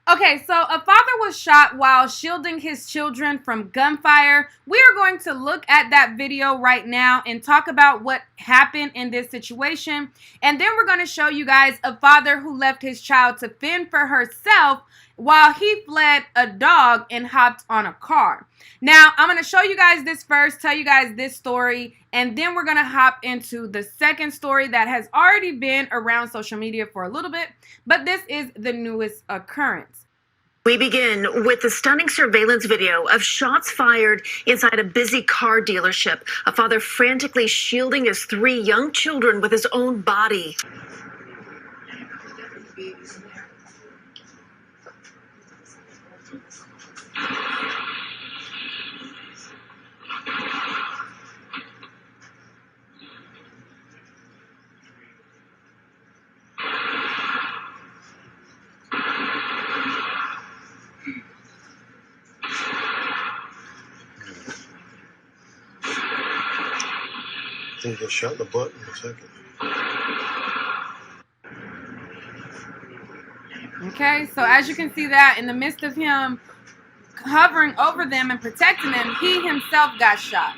Okay, so a father was shot while shielding his children from gunfire. We are going to look at that video right now and talk about what happened in this situation. And then we're going to show you guys a father who left his child to fend for herself while he fled a dog and hopped on a car. Now, I'm going to show you guys this first, tell you guys this story, and then we're going to hop into the second story that has already been around social media for a little bit, but this is the newest occurrence. We begin with the stunning surveillance video of shots fired inside a busy car dealership. A father frantically shielding his 3 young children with his own body. I think they shot the butt in a second. Okay, so as you can see that in the midst of him hovering over them and protecting them, he himself got shot.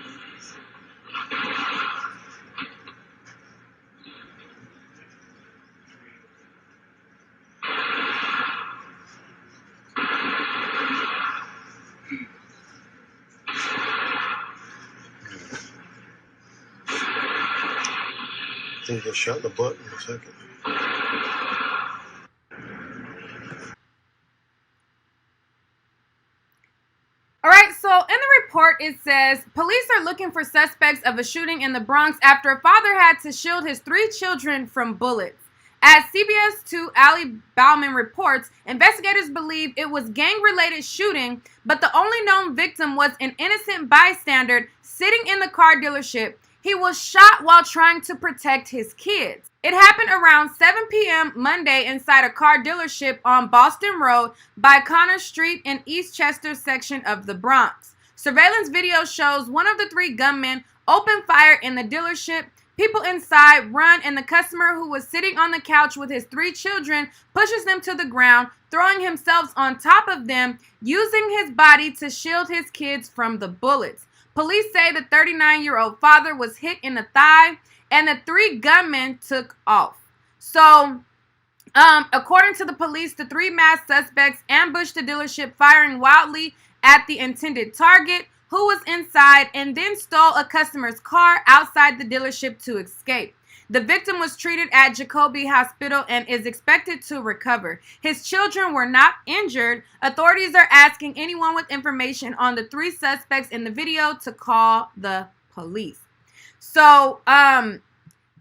I think they shot the butt in a second. All right, so in the report, it says, police are looking for suspects of a shooting in the Bronx after a father had to shield his 3 children from bullets. As CBS 2 Ali Bauman reports, investigators believe it was gang-related shooting, but the only known victim was an innocent bystander sitting in the car dealership. He was shot while trying to protect his kids. It happened around 7 p.m. Monday inside a car dealership on Boston Road by Connor Street in Eastchester section of the Bronx. Surveillance video shows one of the 3 gunmen open fire in the dealership. People inside run, and the customer, who was sitting on the couch with his 3 children, pushes them to the ground, throwing himself on top of them, using his body to shield his kids from the bullets. Police say the 39-year-old father was hit in the thigh, and the 3 gunmen took off. So, according to the police, the 3 masked suspects ambushed the dealership, firing wildly at the intended target, who was inside, and then stole a customer's car outside the dealership to escape. The victim was treated at Jacobi Hospital and is expected to recover. His children were not injured. Authorities are asking anyone with information on the 3 suspects in the video to call the police. So,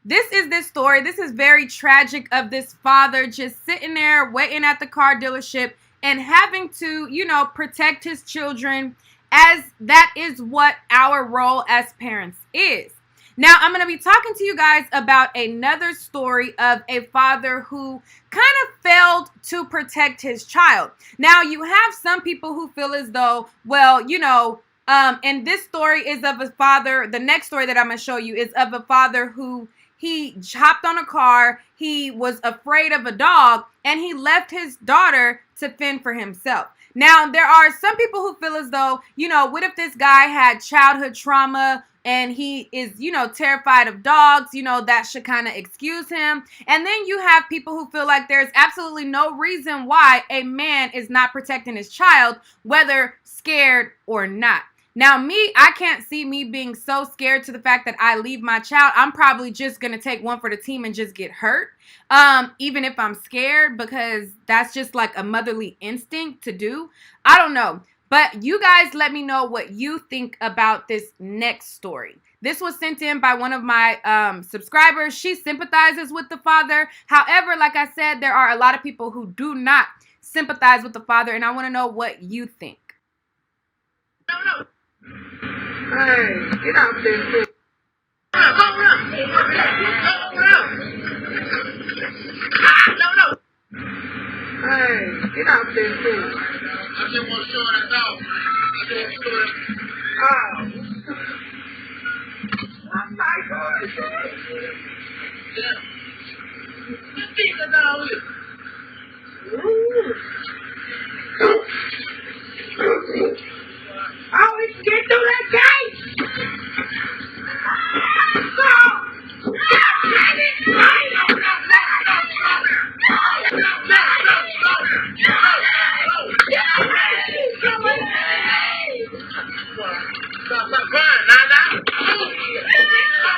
this is this story. This is very tragic of this father just sitting there waiting at the car dealership and having to, you know, protect his children, as that is what our role as parents is. Now, I'm going to be talking to you guys about another story of a father who kind of failed to protect his child. Now, you have some people who feel as though, well, you know, and this story is of a father. The next story that I'm going to show you is of a father who he hopped on a car. He was afraid of a dog, and he left his daughter to fend for himself. Now, there are some people who feel as though, you know, what if this guy had childhood trauma and he is, you know, terrified of dogs, you know, that should kind of excuse him. And then you have people who feel like there's absolutely no reason why a man is not protecting his child, whether scared or not. Now, me, I can't see me being so scared to the fact that I leave my child. I'm probably just going to take one for the team and just get hurt, even if I'm scared, because that's just like a motherly instinct to do. I don't know. But you guys let me know what you think about this next story. This was sent in by one of my subscribers. She sympathizes with the father. However, like I said, there are a lot of people who do not sympathize with the father, and I want to know what you think. No. Hey, get out there, too. Go around. No. Hey, get out there, too. I just want to show that dog, man. I just want to show that. Oh. I'm not going to show it. Yeah. You think the dog is? Ooh.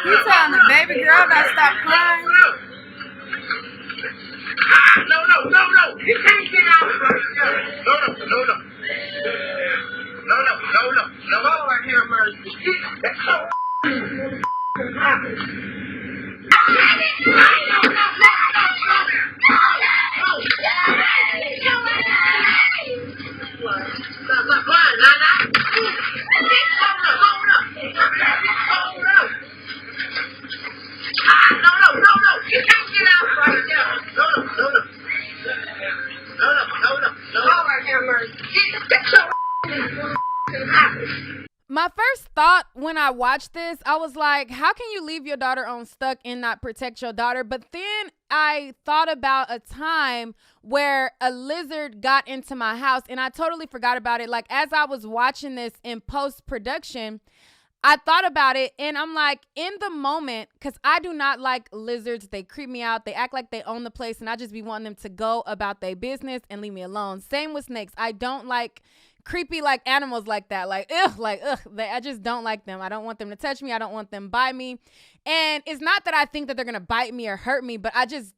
You telling the baby girl to stop crying? No. You can't get out right now. No. Lord have mercy. That's so My first thought when I watched this, I was like, how can you leave your daughter unstuck and not protect your daughter? But then I thought about a time where a lizard got into my house and I totally forgot about it. Like, as I was watching this in post-production, I thought about it and I'm like, in the moment, because I do not like lizards. They creep me out. They act like they own the place and I just be wanting them to go about their business and leave me alone. Same with snakes. I don't like creepy like animals like that. I just don't like them. I don't want them to touch me. I don't want them by me. And it's not that I think that they're going to bite me or hurt me, but I just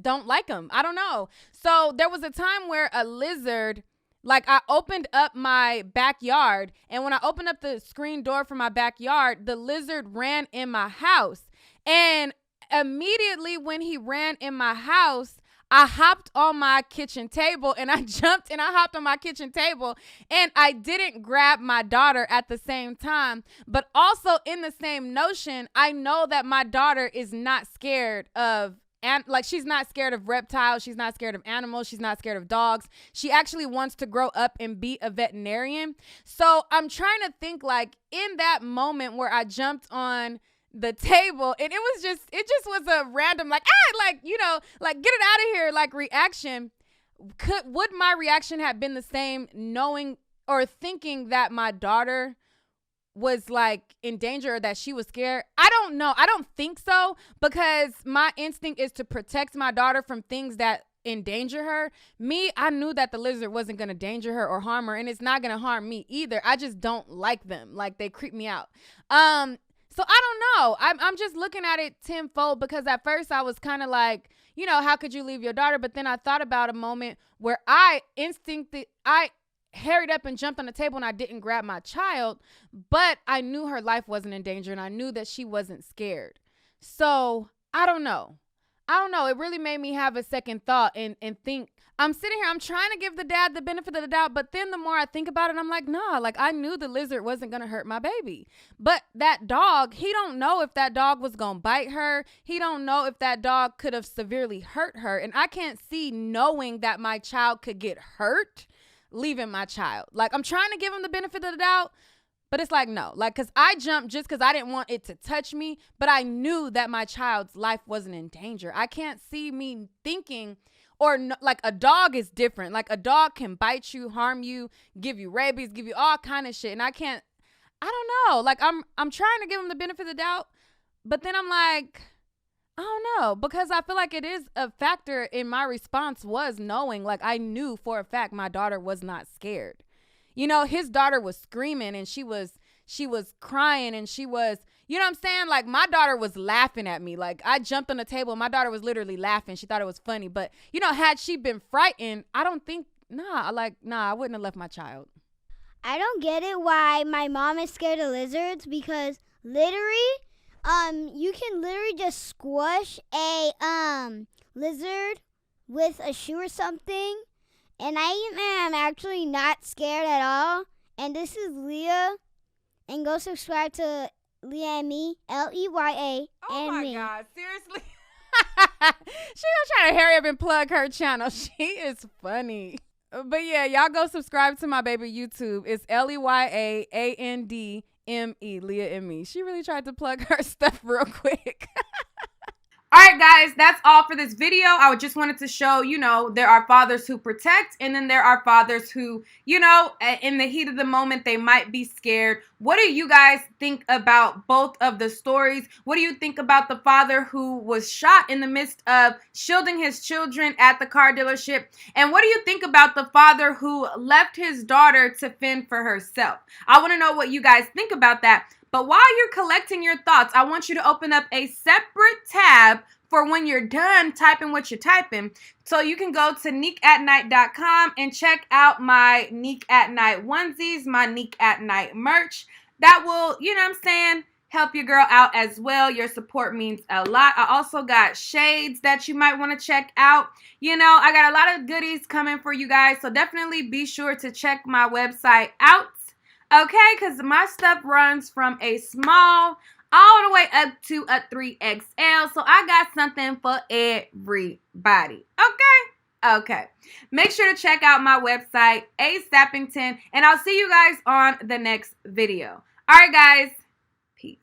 don't like them. I don't know. So there was a time where a lizard, like, I opened up my backyard, and when I opened up the screen door for my backyard, the lizard ran in my house. And immediately when he ran in my house, I hopped on my kitchen table and I jumped and I hopped on my kitchen table and I didn't grab my daughter at the same time. But also in the same notion, I know that my daughter is not scared of she's not scared of reptiles. She's not scared of animals. She's not scared of dogs. She actually wants to grow up and be a veterinarian. So I'm trying to think, like, in that moment where I jumped on the table and it just was a random get it out of here like reaction. Would my reaction have been the same knowing or thinking that my daughter was like in danger or that she was scared? I don't know. I don't think so, because my instinct is to protect my daughter from things that endanger her. I knew that the lizard wasn't going to danger her or harm her, and it's not going to harm me either. I just don't like them. Like, they creep me out. So I don't know. I'm just looking at it tenfold, because at first I was kind of like, how could you leave your daughter? But then I thought about a moment where I hurried up and jumped on the table and I didn't grab my child, but I knew her life wasn't in danger and I knew that she wasn't scared. So I don't know. It really made me have a second thought and think. I'm sitting here, I'm trying to give the dad the benefit of the doubt, but then the more I think about it, I'm like, nah, like, I knew the lizard wasn't going to hurt my baby. But that dog, he don't know if that dog was going to bite her. He don't know if that dog could have severely hurt her. And I can't see knowing that my child could get hurt, leaving my child. Like, I'm trying to give him the benefit of the doubt, but it's like, no, like, because I jumped just because I didn't want it to touch me, but I knew that my child's life wasn't in danger. I can't see me thinking, or no, like, a dog is different. Like, a dog can bite you, harm you, give you rabies, give you all kind of shit. And I don't know. Like, I'm trying to give him the benefit of the doubt, but then I'm like, I don't know, because I feel like it is a factor in my response was knowing, like, I knew for a fact my daughter was not scared. His daughter was screaming and she was crying and she was, you know what I'm saying? Like, my daughter was laughing at me. Like, I jumped on the table and my daughter was literally laughing. She thought it was funny. But, had she been frightened, I don't think, I wouldn't have left my child. I don't get it why my mom is scared of lizards, because literally, you can literally just squash a lizard with a shoe or something, and I am actually not scared at all. And this is Leah, and go subscribe to Leah and me, Leya and me. Oh my God, seriously? She gonna try to hurry up and plug her channel. She is funny. But yeah, y'all go subscribe to my baby YouTube. It's LeyaAndme, Leah and me. She really tried to plug her stuff real quick. All right, guys, that's all for this video. I just wanted to show, there are fathers who protect, and then there are fathers who, in the heat of the moment, they might be scared. What do you guys think about both of the stories? What do you think about the father who was shot in the midst of shielding his children at the car dealership? And what do you think about the father who left his daughter to fend for herself? I want to know what you guys think about that. But while you're collecting your thoughts, I want you to open up a separate tab for when you're done typing what you're typing. So you can go to niqueatnite.com and check out my Nique at Night onesies, my Nique at Night merch. That will, help your girl out as well. Your support means a lot. I also got shades that you might want to check out. I got a lot of goodies coming for you guys. So definitely be sure to check my website out. Okay, because my stuff runs from a small all the way up to a 3XL. So I got something for everybody. Okay. Make sure to check out my website, Sappington, and I'll see you guys on the next video. All right, guys. Peace.